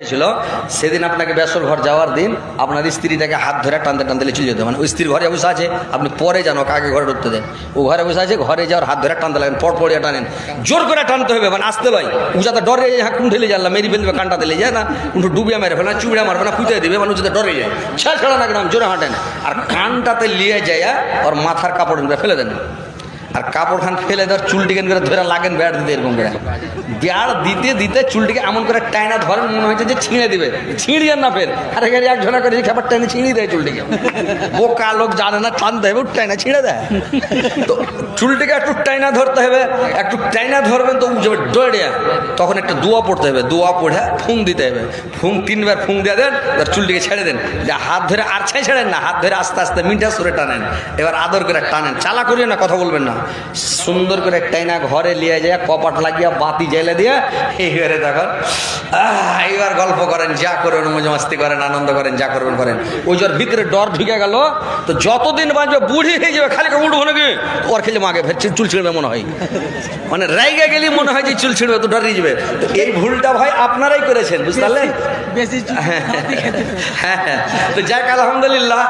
ছিল সেদিন আপনাকে বেসর ঘর যাওয়ার দিন আপনার স্ত্রীটাকে হাত ধরে টানতে টানতে চলে যেতে মানে ওই স্ত্রীর ঘরে বসে আছে, আপনি পরে জানো কাকে ঘরে ঢুকতে দেন, ও ঘরে বসে আছে, ঘরে যাওয়ার হাত ধরে টানতে লাগেন, পড়িয়া টানেন, জোর করে টানতে হবে, মানে আসতে লয়, ও যাতে ডরে যায়, হ্যাঁ কুণ্ঠে জানলাম মেরি ফেলবে, কানটা দিলে যায় না, কুণ্ঠু ডুবিয়া মেরে ফেলে না, চুবড়া মারবে না, পুঁতে দিবে, মানে যাতে ডরে যায়, ছাড়া না একদম জোরে হাঁটেন, আর কানটাতে লিয়ে যায় ওর মাথার কাপড় ফেলে দেন, আর কাপড় খান ফেলে দেওয়ার চুলটিকে করে ধরে লাগেন ব্যাট দিতে, এরকম করে ব্যাট দিতে দিতে চুলটিকে এমন করে টাইনা ধরেন মনে হয়েছে যে ছিঁড়ে দিবে, ছিঁড়িয়ে না ফের আরে গাড়ি একজনা করে খাবার টাইনে ছিঁড়িয়ে দেয় চুলটিকে, বোকা লোক জানে না টানতে হবে, টাইনা ছিঁড়ে দেয়, তো চুলটিকে একটু টাইনা ধরতে হবে, একটু টাইনা ধরবেন তো যাবে ডরে, তখন একটা দোয়া পড়তে হবে, দোয়া পড়ে ফুং দিতে হবে, ফুং 3 বার ফুং দিয়ে দেন, তার চুলটিকে ছেড়ে দেন, হাত ধরে আর ছেড়েন না, হাত ধরে আস্তে আস্তে মিঠা সুরে টানেন, এবার আদর করে টানেন, চালা করিয়ে না, কথা বলবেন না, সুন্দর করে টাইনা ঘরে লিয়ে যায়, কপাট লাগিয়া বাতি জ্বালে দিয়ে এইবারে দেখেন এইবার গল্প করেন, যা করবেন মজা মাস্তি করেন, আনন্দ করেন, যা করবেন করেন, ওই যার ভিতরে ডর ঢুকে গেল তো যতদিন বাঁচবে বুড়ি হয়ে যাবে, খালি উঠবো নাকি ওর খেলে মাগে চুল ছিঁড়বে মনে হয়, মানে রাইগে গেলে মনে হয় যে চুল ছিঁড়বে, তো ডরিয়ে যাবে, তো এই ভুলটা ভাই আপনারাই করেছেন, বুঝতে পারলেন? হ্যাঁ, তো যাক আলহামদুলিল্লাহ।